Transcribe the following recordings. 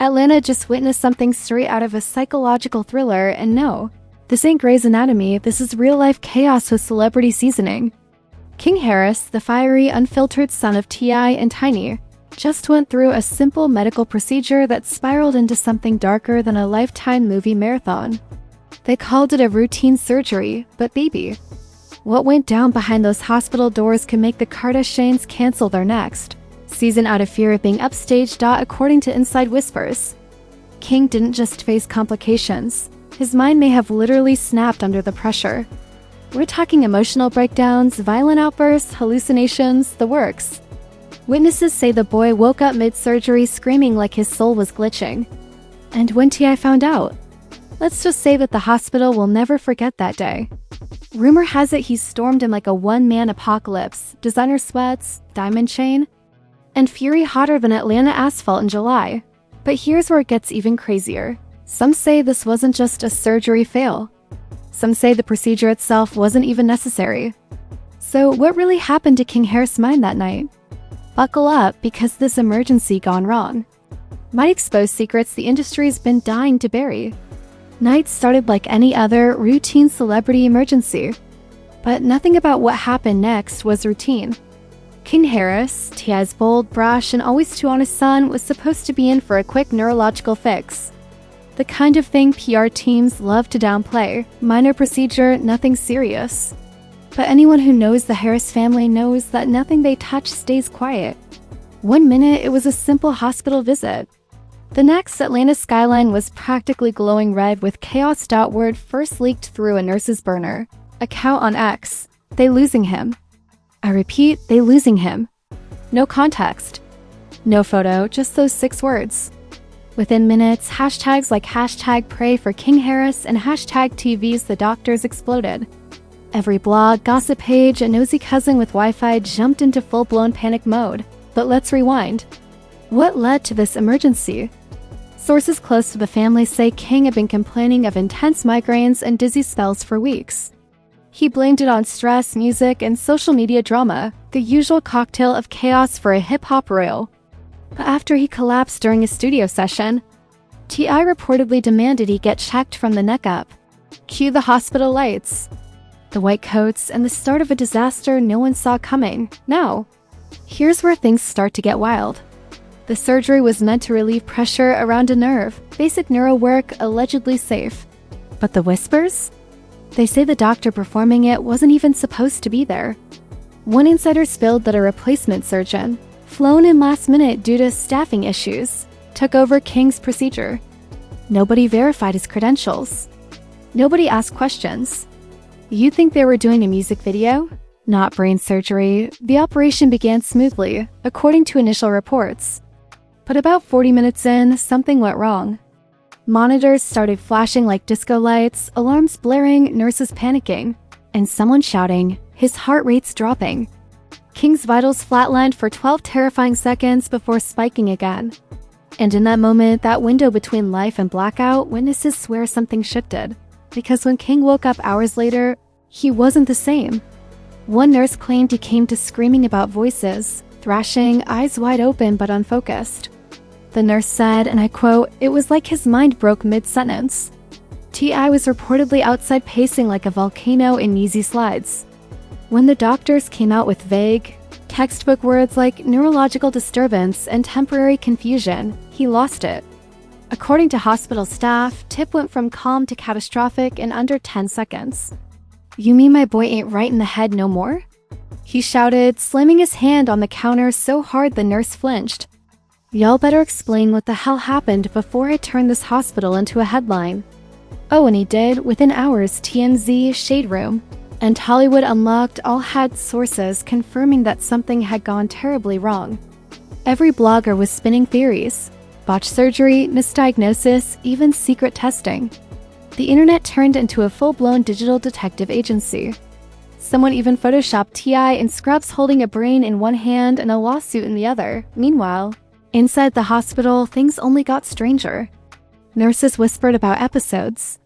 Atlanta just witnessed something straight out of a psychological thriller, and no, this ain't Grey's Anatomy, this is real-life chaos with celebrity seasoning. King Harris, the fiery, unfiltered son of T.I. and Tiny, just went through a simple medical procedure that spiraled into something darker than a Lifetime movie marathon. They called it a routine surgery, but baby, what went down behind those hospital doors could make the Kardashians cancel their next season out of fear of being upstaged. According to inside whispers, King didn't just face complications, his mind may have literally snapped under the pressure. We're talking emotional breakdowns, violent outbursts, hallucinations, the works. Witnesses say the boy woke up mid-surgery screaming like his soul was glitching. And when T.I. found out, let's just say that the hospital will never forget that day. Rumor has it he stormed in like a one-man apocalypse, designer sweats, diamond chain, and fury hotter than Atlanta asphalt in July. But here's where it gets even crazier. Some say this wasn't just a surgery fail. Some say the procedure itself wasn't even necessary. So what really happened to King Harris' mind that night? Buckle up, because this emergency gone wrong might expose secrets the industry's been dying to bury. Night started like any other routine celebrity emergency, but nothing about what happened next was routine. King Harris, T.I.'s bold, brash, and always too honest son, was supposed to be in for a quick neurological fix. The kind of thing PR teams love to downplay. Minor procedure, nothing serious. But anyone who knows the Harris family knows that nothing they touch stays quiet. One minute, it was a simple hospital visit. The next, Atlanta's skyline was practically glowing red with chaos. Word first leaked through a nurse's burner account on X. They losing him. I repeat, they losing him. No context. No photo, just those 6 words. Within minutes, hashtags like hashtag pray for King Harris and hashtag TV's the doctors exploded. Every blog, gossip page, and nosy cousin with Wi-Fi jumped into full-blown panic mode. But let's rewind. What led to this emergency? Sources close to the family say King had been complaining of intense migraines and dizzy spells for weeks. He blamed it on stress, music, and social media drama, the usual cocktail of chaos for a hip-hop royal. But after he collapsed during a studio session, T.I. reportedly demanded he get checked from the neck up. Cue the hospital lights, the white coats, and the start of a disaster no one saw coming. Now, here's where things start to get wild. The surgery was meant to relieve pressure around a nerve, basic neuro work, allegedly safe. But the whispers? They say the doctor performing it wasn't even supposed to be there. One insider spilled that a replacement surgeon, flown in last minute due to staffing issues, took over King's procedure. Nobody verified his credentials. Nobody asked questions. You'd think they were doing a music video? Not brain surgery. The operation began smoothly, according to initial reports. But about 40 minutes in, something went wrong. Monitors started flashing like disco lights, alarms blaring, nurses panicking, and someone shouting, his heart rate's dropping. King's vitals flatlined for 12 terrifying seconds before spiking again. And in that moment, that window between life and blackout, witnesses swear something shifted. Because when King woke up hours later, he wasn't the same. One nurse claimed he came to screaming about voices, thrashing, eyes wide open but unfocused. The nurse said, and I quote, "It was like his mind broke mid-sentence." T.I. was reportedly outside pacing like a volcano in Yeezy slides. When the doctors came out with vague, textbook words like neurological disturbance and temporary confusion, he lost it. According to hospital staff, tip went from calm to catastrophic in under 10 seconds. "You mean my boy ain't right in the head no more?" he shouted, slamming his hand on the counter so hard the nurse flinched. "Y'all better explain what the hell happened before I turn this hospital into a headline." Oh, and he did. Within hours, TMZ, Shade Room, and Hollywood Unlocked all had sources confirming that something had gone terribly wrong. Every blogger was spinning theories. Botched surgery, misdiagnosis, even secret testing. The internet turned into a full-blown digital detective agency. Someone even photoshopped T.I. in scrubs holding a brain in one hand and a lawsuit in the other. Meanwhile, inside the hospital, things only got stranger. Nurses whispered about episodes.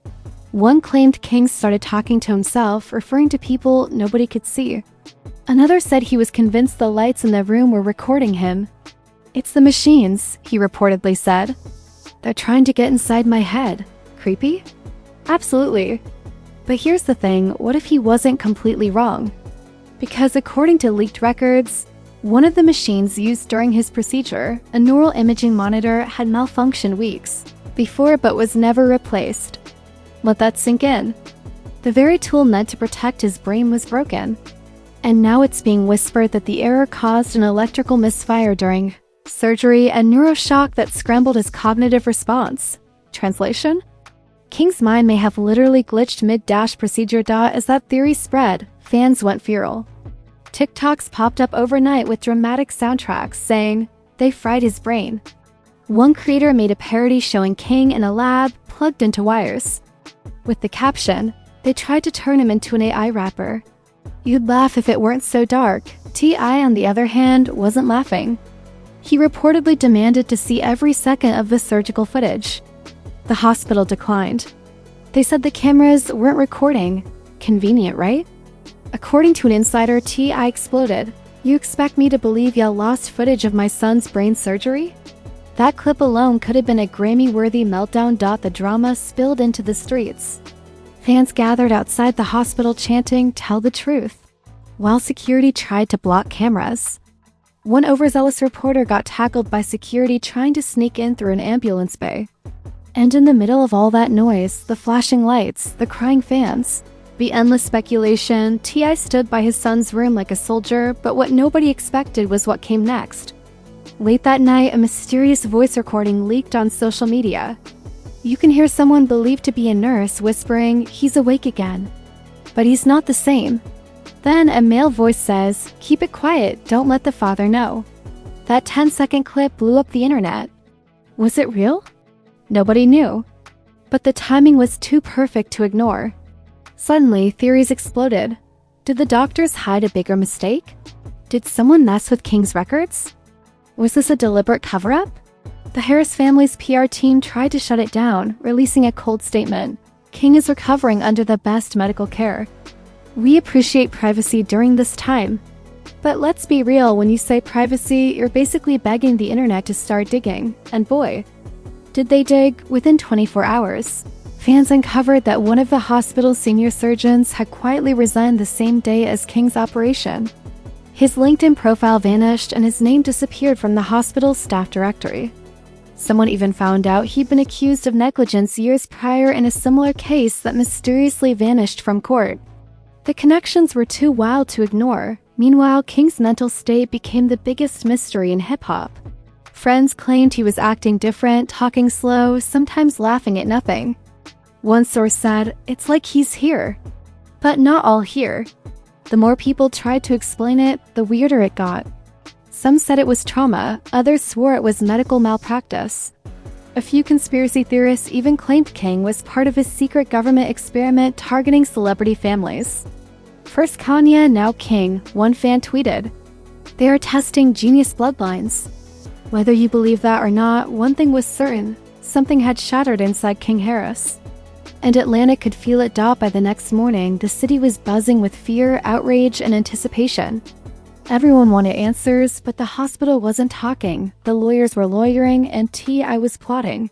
One claimed King started talking to himself, referring to people nobody could see. Another said he was convinced the lights in the room were recording him. "It's the machines," he reportedly said. They're trying to get inside my head. Creepy? Absolutely. But here's the thing, what if he wasn't completely wrong? Because according to leaked records, one of the machines used during his procedure, a neural imaging monitor, had malfunctioned weeks before but was never replaced. Let that sink in. The very tool meant to protect his brain was broken. And now it's being whispered that the error caused an electrical misfire during surgery and neuroshock that scrambled his cognitive response. Translation? King's mind may have literally glitched mid-procedure. As that theory spread, fans went viral. TikToks popped up overnight with dramatic soundtracks saying they fried his brain. One creator made a parody showing King in a lab plugged into wires. With the caption, "They tried to turn him into an AI rapper. You'd laugh if it weren't so dark." T.I., on the other hand, wasn't laughing. He reportedly demanded to see every second of the surgical footage. The hospital declined. They said the cameras weren't recording. Convenient, right? According to an insider, T.I. exploded. "You expect me to believe y'all lost footage of my son's brain surgery?" That clip alone could have been a Grammy-worthy meltdown. The drama spilled into the streets. Fans gathered outside the hospital chanting, "Tell the truth," while security tried to block cameras. One overzealous reporter got tackled by security trying to sneak in through an ambulance bay. And in the middle of all that noise, the flashing lights, the crying fans, the endless speculation, T.I. stood by his son's room like a soldier, but what nobody expected was what came next. Late that night, a mysterious voice recording leaked on social media. You can hear someone believed to be a nurse whispering, "He's awake again." But he's not the same. Then a male voice says, "Keep it quiet, don't let the father know." That 10-second clip blew up the internet. Was it real? Nobody knew. But the timing was too perfect to ignore. Suddenly, theories exploded. Did the doctors hide a bigger mistake? Did someone mess with King's records? Was this a deliberate cover-up? The Harris family's PR team tried to shut it down, releasing a cold statement. King is recovering under the best medical care. We appreciate privacy during this time. But let's be real, when you say privacy, you're basically begging the internet to start digging. And boy, did they dig. Within 24 hours. Fans uncovered that one of the hospital's senior surgeons had quietly resigned the same day as King's operation. His LinkedIn profile vanished and his name disappeared from the hospital's staff directory. Someone even found out he'd been accused of negligence years prior in a similar case that mysteriously vanished from court. The connections were too wild to ignore. Meanwhile, King's mental state became the biggest mystery in hip-hop. Friends claimed he was acting different, talking slow, sometimes laughing at nothing. One source said, "It's like he's here." But not all here. The more people tried to explain it, the weirder it got. Some said it was trauma, others swore it was medical malpractice. A few conspiracy theorists even claimed King was part of a secret government experiment targeting celebrity families. First Kanye, now King, one fan tweeted, "They are testing genius bloodlines." Whether you believe that or not, one thing was certain, something had shattered inside King Harris. And Atlanta could feel it. By the next morning, the city was buzzing with fear, outrage, and anticipation. Everyone wanted answers, but the hospital wasn't talking, the lawyers were lawyering, and T.I. was plotting.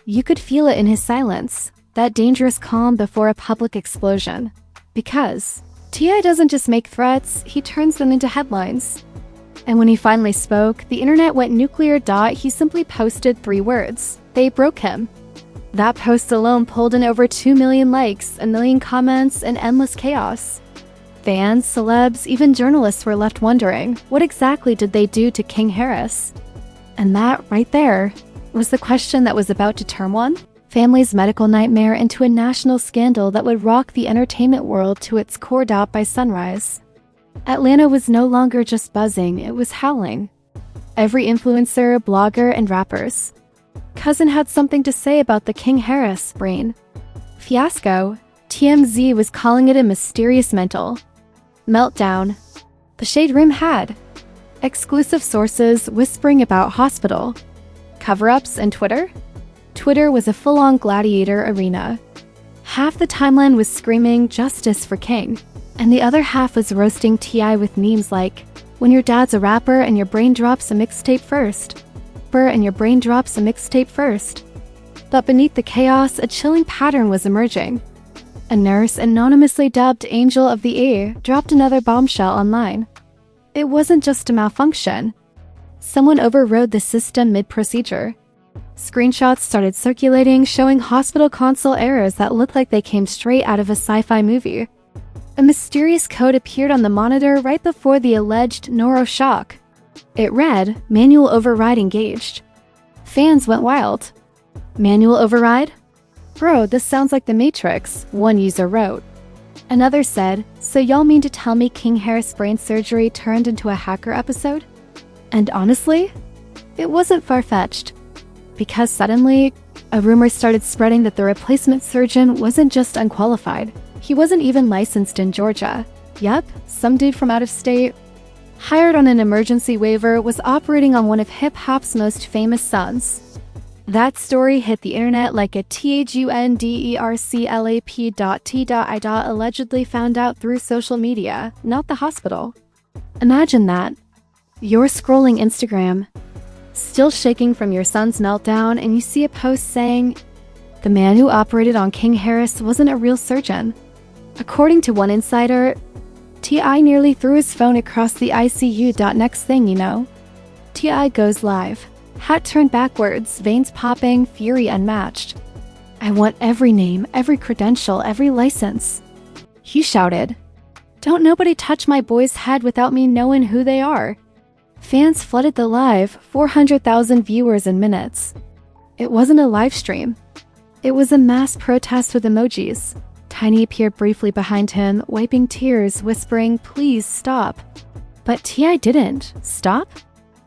You could feel it in his silence, that dangerous calm before a public explosion. Because T.I. doesn't just make threats, he turns them into headlines. And when he finally spoke, the internet went nuclear. He simply posted 3 words. They broke him. That post alone pulled in over 2 million likes, 1 million comments, and endless chaos. Fans, celebs, even journalists were left wondering, what exactly did they do to King Harris? And that, right there, was the question that was about to turn one family's medical nightmare into a national scandal that would rock the entertainment world to its core. By sunrise, Atlanta was no longer just buzzing, it was howling. Every influencer, blogger, and rappers cousin had something to say about the King Harris brain fiasco. TMZ was calling it a mysterious mental meltdown. The Shade Room had exclusive sources whispering about hospital cover-ups, and Twitter was a full-on gladiator arena. Half the timeline was screaming justice for King, and the other half was roasting T.I. with memes like, "When your dad's a rapper and your brain drops a mixtape first." But beneath the chaos, a chilling pattern was emerging. A nurse, anonymously dubbed Angel of the A, dropped another bombshell online. It wasn't just a malfunction. Someone overrode the system mid-procedure. Screenshots started circulating showing hospital console errors that looked like they came straight out of a sci-fi movie. A mysterious code appeared on the monitor right before the alleged neuroshock. It read, "Manual override engaged." Fans went wild. "Manual override? Bro, this sounds like the Matrix," one user wrote. Another said, "So y'all mean to tell me King Harris brain surgery turned into a hacker episode?" And honestly, it wasn't far-fetched. Because suddenly, a rumor started spreading that the replacement surgeon wasn't just unqualified. He wasn't even licensed in Georgia. Yep, some dude from out of state, hired on an emergency waiver, was operating on one of hip-hop's most famous sons. That story hit the internet like a THUNDERCLAP.T.I. allegedly found out through social media, not the hospital. Imagine that. You're scrolling Instagram, still shaking from your son's meltdown, and you see a post saying, "The man who operated on King Harris wasn't a real surgeon." According to one insider, T.I. nearly threw his phone across the ICU. Next thing you know, T.I. goes live. Hat turned backwards, veins popping, fury unmatched. "I want every name, every credential, every license." He shouted, "Don't nobody touch my boy's head without me knowing who they are." Fans flooded the live, 400,000 viewers in minutes. It wasn't a live stream. It was a mass protest with emojis. Tiny appeared briefly behind him, wiping tears, whispering, "Please stop." But T.I. didn't. Stop?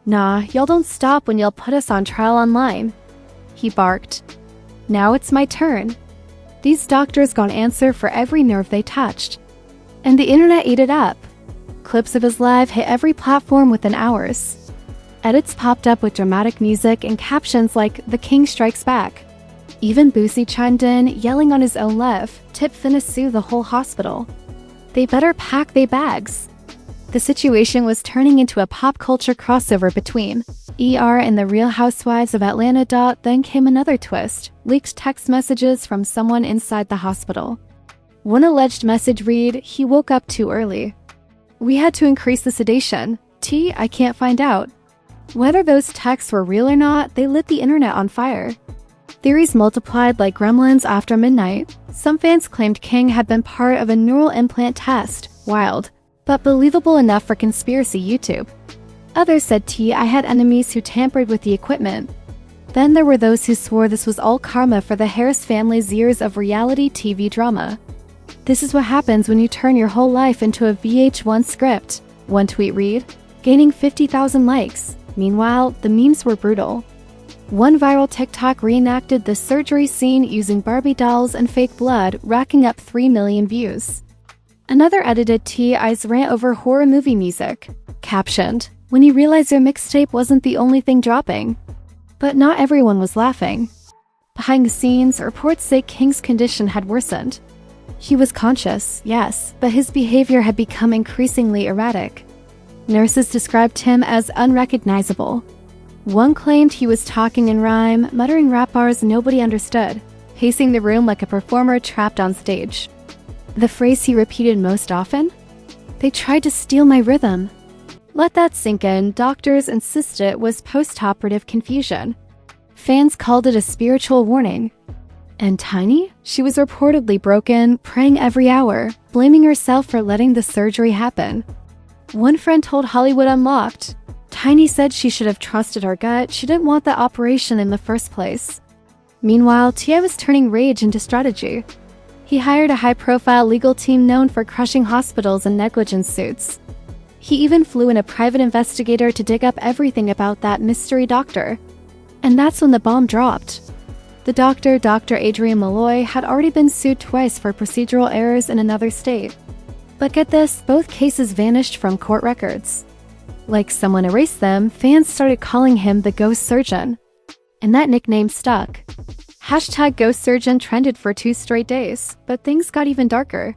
"Nah, y'all don't stop when y'all put us on trial online," he barked. "Now it's my turn." These doctors got an answer for every nerve they touched. And the internet ate it up. Clips of his live hit every platform within hours. Edits popped up with dramatic music and captions like, "The King Strikes Back." Even Boosie chimed in, yelling on his own live, "Tip finna sue the whole hospital. They better pack they bags." The situation was turning into a pop culture crossover between ER and the Real Housewives of Atlanta. Then came another twist, leaked text messages from someone inside the hospital. One alleged message read, "He woke up too early. We had to increase the sedation. I can't find out." Whether those texts were real or not, they lit the internet on fire. Theories multiplied like gremlins after midnight. Some fans claimed King had been part of a neural implant test. Wild, but believable enough for conspiracy YouTube. Others said T.I. had enemies who tampered with the equipment. Then there were those who swore this was all karma for the Harris family's years of reality TV drama. "This is what happens when you turn your whole life into a VH1 script," one tweet read, gaining 50,000 likes. Meanwhile, the memes were brutal. One viral TikTok reenacted the surgery scene using Barbie dolls and fake blood, racking up 3 million views. Another edited T.I.'s rant over horror movie music, captioned, "When you realize your mixtape wasn't the only thing dropping." But not everyone was laughing. Behind the scenes, reports say King's condition had worsened. He was conscious, yes, but his behavior had become increasingly erratic. Nurses described him as unrecognizable. One claimed he was talking in rhyme, muttering rap bars nobody understood, pacing the room like a performer trapped on stage. The phrase he repeated most often? "They tried to steal my rhythm." Let that sink in. Doctors insisted it was post-operative confusion. Fans called it a spiritual warning. And Tiny? She was reportedly broken, praying every hour, blaming herself for letting the surgery happen. One friend told Hollywood Unlocked, Tiny said she should have trusted her gut. She didn't want the operation in the first place. Meanwhile, T.I. was turning rage into strategy. He hired a high-profile legal team known for crushing hospitals in negligence suits. He even flew in a private investigator to dig up everything about that mystery doctor. And that's when the bomb dropped. The doctor, Dr. Adrian Malloy, had already been sued twice for procedural errors in another state. But get this, both cases vanished from court records. Like someone erased them, fans started calling him the Ghost Surgeon. And that nickname stuck. Hashtag Ghost Surgeon trended for 2 straight days, but things got even darker.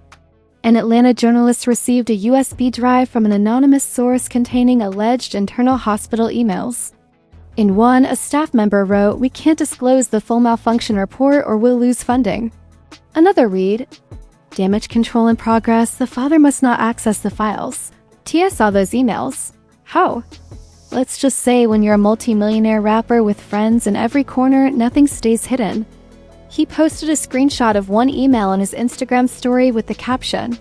An Atlanta journalist received a USB drive from an anonymous source containing alleged internal hospital emails. In one, a staff member wrote, "We can't disclose the full malfunction report or we'll lose funding." Another read, "Damage control in progress, the father must not access the files." Tia saw those emails. How? Let's just say when you're a multi-millionaire rapper with friends in every corner, nothing stays hidden. He posted a screenshot of one email on his Instagram story with the caption,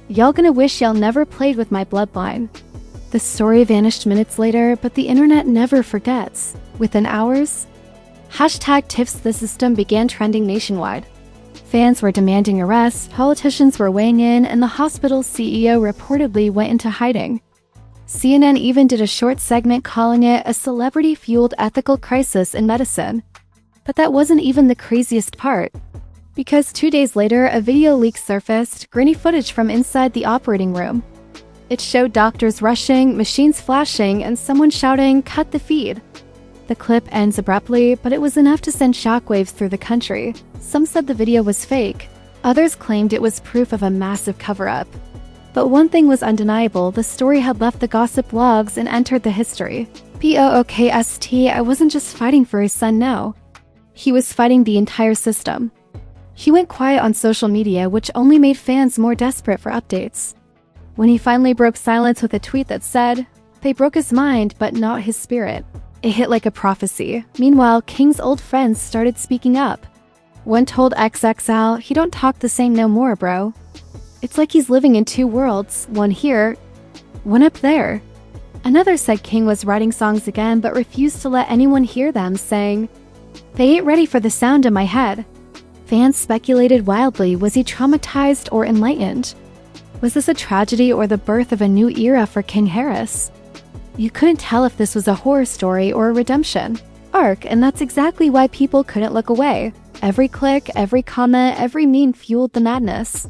"Y'all gonna wish y'all never played with my bloodline." The story vanished minutes later, but the internet never forgets. Within hours, #Tips the system began trending nationwide. Fans were demanding arrests, politicians were weighing in, and the hospital's CEO reportedly went into hiding. CNN even did a short segment calling it a celebrity-fueled ethical crisis in medicine. But that wasn't even the craziest part. Because 2 days later, a video leak surfaced, grainy footage from inside the operating room. It showed doctors rushing, machines flashing, and someone shouting, "Cut the feed." The clip ends abruptly, but it was enough to send shockwaves through the country. Some said the video was fake. Others claimed it was proof of a massive cover-up. But one thing was undeniable, the story had left the gossip logs and entered the history. POOKST, I wasn't just fighting for his son, no. He was fighting the entire system. He went quiet on social media, which only made fans more desperate for updates. When he finally broke silence with a tweet that said, "They broke his mind, but not his spirit," it hit like a prophecy. Meanwhile, King's old friends started speaking up. One told XXL, "He don't talk the same no more, bro. It's like he's living in two worlds, one here, one up there." Another said King was writing songs again, but refused to let anyone hear them, saying, "They ain't ready for the sound in my head." Fans speculated wildly, was he traumatized or enlightened? Was this a tragedy or the birth of a new era for King Harris? You couldn't tell if this was a horror story or a redemption arc, and that's exactly why people couldn't look away. Every click, every comment, every meme fueled the madness.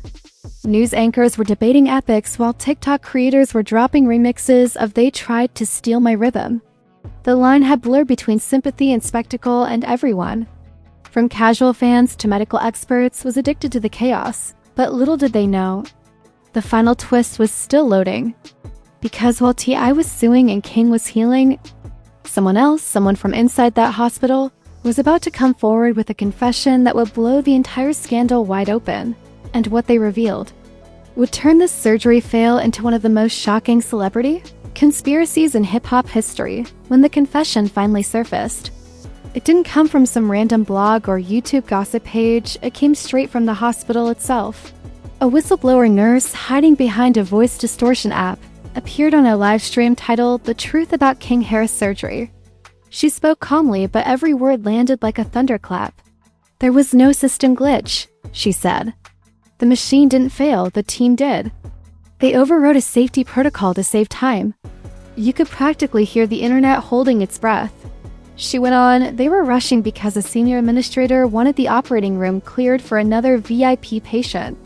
News anchors were debating epics while TikTok creators were dropping remixes of "They Tried to Steal My Rhythm." The line had blurred between sympathy and spectacle, and everyone, from casual fans to medical experts, was addicted to the chaos. But little did they know, the final twist was still loading. Because while T.I. was suing and King was healing, someone else, someone from inside that hospital, was about to come forward with a confession that would blow the entire scandal wide open. And what they revealed would turn this surgery fail into one of the most shocking celebrity conspiracies in hip-hop history. When the confession finally surfaced, it didn't come from some random blog or YouTube gossip page, it came straight from the hospital itself. A whistleblower nurse hiding behind a voice distortion app appeared on a live stream titled "The Truth About King Harris Surgery." She spoke calmly, but every word landed like a thunderclap. "There was no system glitch," she said. "The machine didn't fail, the team did. They overrode a safety protocol to save time." You could practically hear the internet holding its breath. She went on, "They were rushing because a senior administrator wanted the operating room cleared for another VIP patient.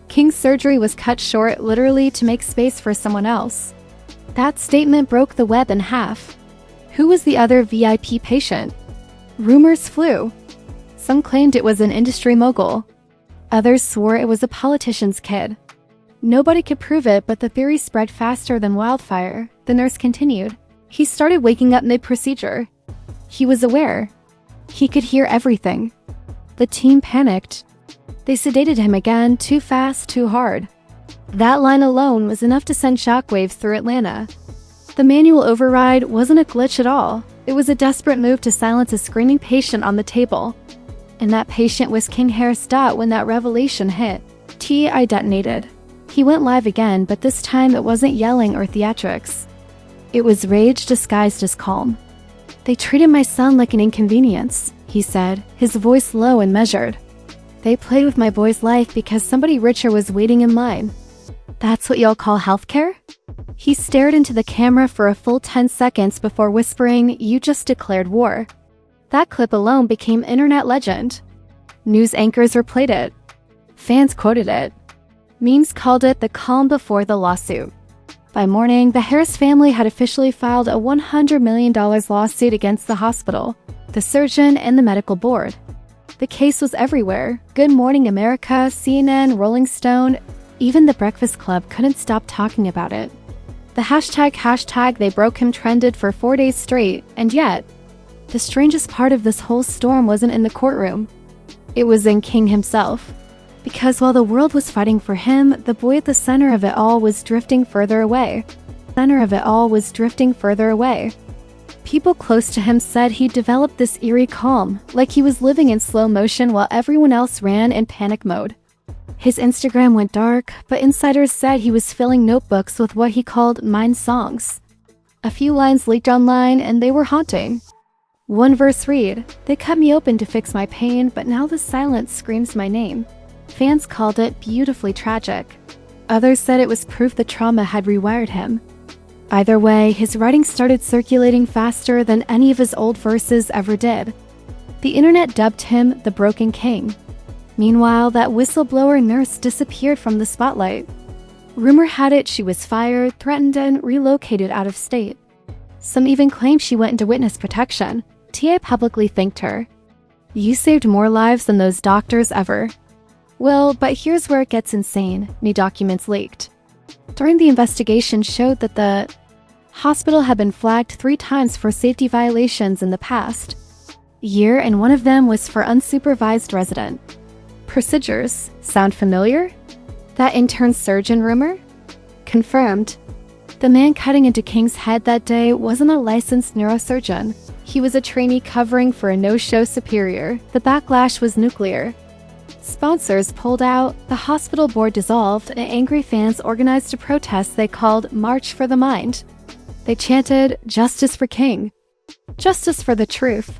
King's surgery was cut short literally to make space for someone else." That statement broke the web in half. Who was the other VIP patient? Rumors flew. Some claimed it was an industry mogul. Others swore it was a politician's kid. Nobody could prove it, but the theory spread faster than wildfire. The nurse continued, "He started waking up mid-procedure. He was aware. He could hear everything. The team panicked. They sedated him again, too fast, too hard." That line alone was enough to send shockwaves through Atlanta. The manual override wasn't a glitch at all. It was a desperate move to silence a screaming patient on the table. And that patient was King Harris. When that revelation hit, T.I. detonated. He went live again, but this time it wasn't yelling or theatrics. It was rage disguised as calm. "They treated my son like an inconvenience," he said, his voice low and measured. "They played with my boy's life because somebody richer was waiting in line. That's what y'all call healthcare?" He stared into the camera for a full 10 seconds before whispering, "You just declared war." That clip alone became internet legend. News anchors replayed it. Fans quoted it. Memes called it the calm before the lawsuit. By morning, the Harris family had officially filed a $100 million lawsuit against the hospital, the surgeon, and the medical board. The case was everywhere. Good Morning America, CNN, Rolling Stone, even the Breakfast Club couldn't stop talking about it. The hashtag "They Broke Him" trended for 4 days straight, and yet, The strangest part of this whole storm wasn't in the courtroom. It was in King himself. Because while the world was fighting for him, the boy at the center of it all was drifting further away. People close to him said he developed this eerie calm, like he was living in slow motion while everyone else ran in panic mode. His Instagram went dark, but insiders said he was filling notebooks with what he called mind songs. A few lines leaked online and they were haunting. One verse read, "They cut me open to fix my pain, but now the silence screams my name." Fans called it beautifully tragic. Others said it was proof the trauma had rewired him. Either way, his writing started circulating faster than any of his old verses ever did. The internet dubbed him the Broken King. Meanwhile, that whistleblower nurse disappeared from the spotlight. Rumor had it she was fired, threatened, and relocated out of state. Some even claimed she went into witness protection. TA publicly thanked her. "You saved more lives than those doctors ever." Well, but here's where it gets insane. New documents leaked. During the investigation showed that the hospital had been flagged 3 times for safety violations in the past year, and one of them was for unsupervised resident procedures. Sound familiar? That intern surgeon rumor? Confirmed. The man cutting into King's head that day wasn't a licensed neurosurgeon. He was a trainee covering for a no-show superior. The backlash was nuclear. Sponsors pulled out, the hospital board dissolved, and angry fans organized a protest they called March for the Mind. They chanted, "Justice for King. Justice for the truth,"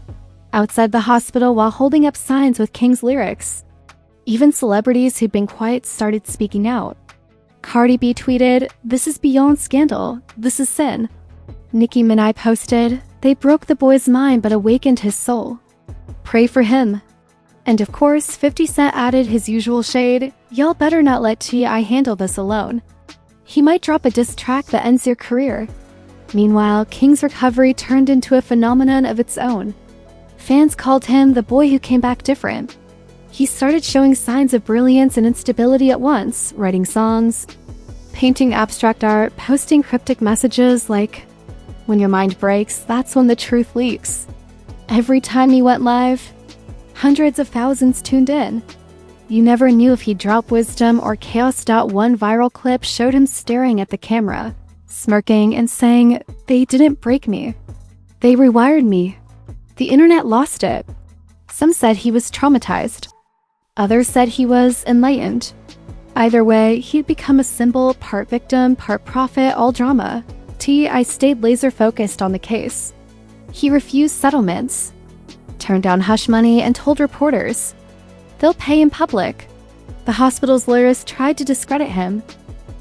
outside the hospital while holding up signs with King's lyrics. Even celebrities who'd been quiet started speaking out. Cardi B tweeted, "This is beyond scandal. This is sin." Nicki Minaj posted, "They broke the boy's mind but awakened his soul. Pray for him." And of course, 50 Cent added his usual shade, "Y'all better not let T.I. handle this alone. He might drop a diss track that ends your career." Meanwhile, King's recovery turned into a phenomenon of its own. Fans called him the boy who came back different. He started showing signs of brilliance and instability at once, writing songs, painting abstract art, posting cryptic messages like, "When your mind breaks, that's when the truth leaks." Every time he went live, hundreds of thousands tuned in. You never knew if he'd drop wisdom or chaos. One viral clip showed him staring at the camera, smirking and saying, "They didn't break me. They rewired me." The internet lost it. Some said he was traumatized. Others said he was enlightened. Either way, he'd become a symbol, part victim, part prophet, all drama. T.I. stayed laser-focused on the case. He refused settlements, turned down hush money, and told reporters they'll pay in public. The hospital's lawyers tried to discredit him,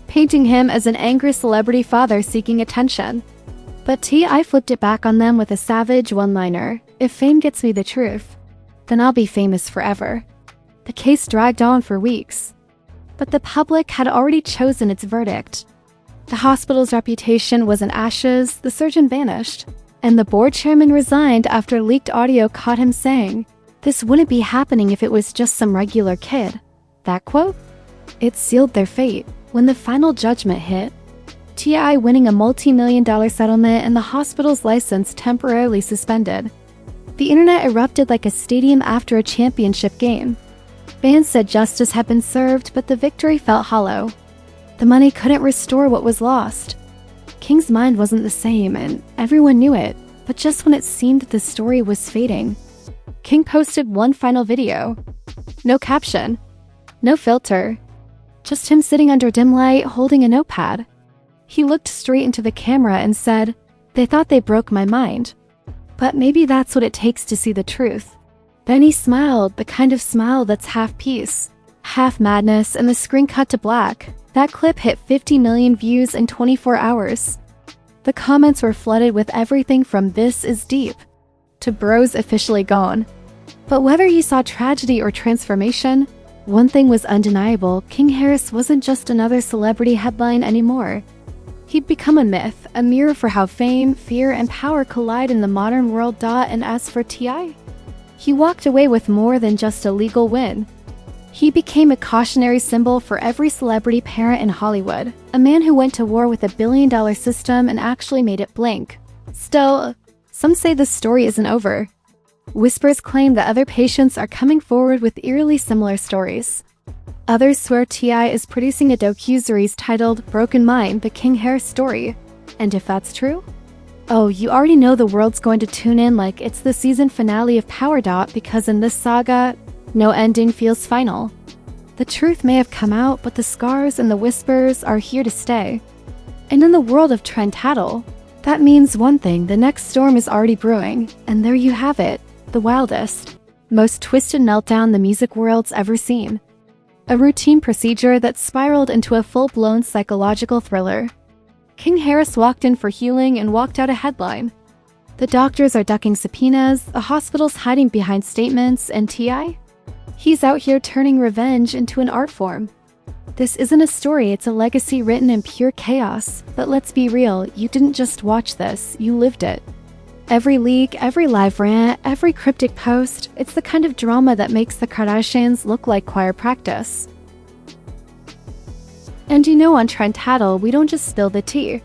painting him as an angry celebrity father seeking attention. But T.I. flipped it back on them with a savage one-liner, "If fame gets me the truth, then I'll be famous forever." The case dragged on for weeks, but the public had already chosen its verdict. The hospital's reputation was in ashes, the surgeon vanished, and the board chairman resigned after leaked audio caught him saying, "This wouldn't be happening if it was just some regular kid." That quote? It sealed their fate. When the final judgment hit, T.I. winning a multi-million-dollar settlement and the hospital's license temporarily suspended. The internet erupted like a stadium after a championship game. Fans said justice had been served, but the victory felt hollow. The money couldn't restore what was lost. King's mind wasn't the same, and everyone knew it, but just when it seemed that the story was fading, King posted one final video. No caption, no filter, just him sitting under dim light holding a notepad. He looked straight into the camera and said, "They thought they broke my mind, but maybe that's what it takes to see the truth." Then he smiled, the kind of smile that's half peace, half madness, and the screen cut to black. That clip hit 50 million views in 24 hours. The comments were flooded with everything from "This is deep" to "Bro's officially gone." But whether he saw tragedy or transformation, one thing was undeniable: King Harris wasn't just another celebrity headline anymore. He'd become a myth, a mirror for how fame, fear, and power collide in the modern world. And as for T.I., he walked away with more than just a legal win. He became a cautionary symbol for every celebrity parent in Hollywood, a man who went to war with a billion-dollar system and actually made it blink. Still, Some say the story isn't over. Whispers claim that other patients are coming forward with eerily similar stories. Others swear TI is producing a docuseries titled Broken Mind, the King Harris Story. And if that's true? Oh, you already know the world's going to tune in like it's the season finale of Power Dot, because in this saga, no ending feels final. The truth may have come out, but the scars and the whispers are here to stay. And in the world of Trend Tattle, that means one thing: the next storm is already brewing, and there you have it, the wildest, most twisted meltdown the music world's ever seen. A routine procedure that spiraled into a full-blown psychological thriller. King Harris walked in for healing and walked out a headline. The doctors are ducking subpoenas, the hospital's hiding behind statements, and TI? He's out here turning revenge into an art form. This isn't a story, it's a legacy written in pure chaos. But let's be real, you didn't just watch this, you lived it. Every leak, every live rant, every cryptic post, it's the kind of drama that makes the Kardashians look like choir practice. And you know, on Trend Tattle, we don't just spill the tea.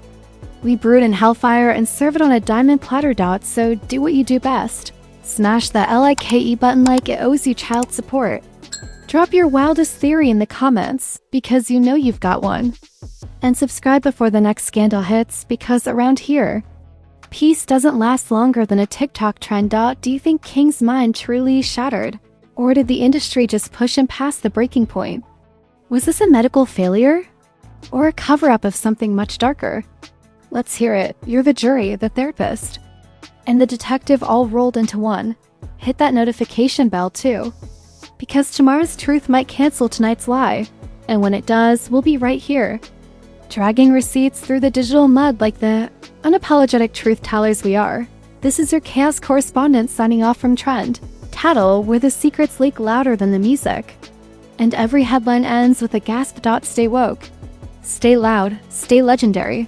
We brew it in hellfire and serve it on a diamond platter. So do what you do best. Smash that LIKE button like it owes you child support. Drop your wildest theory in the comments, because you know you've got one. And subscribe before the next scandal hits, because around here, peace doesn't last longer than a TikTok trend. Do you think King's mind truly shattered? Or did the industry just push him past the breaking point? Was this a medical failure? Or a cover-up of something much darker? Let's hear it. You're the jury, the therapist, and the detective all rolled into one. Hit that notification bell too, because tomorrow's truth might cancel tonight's lie. And when it does, we'll be right here, dragging receipts through the digital mud like the unapologetic truth tellers we are. This is your chaos correspondent signing off from Trend Tattle, where the secrets leak louder than the music. And every headline ends with a gasp. Stay woke, stay loud, stay legendary.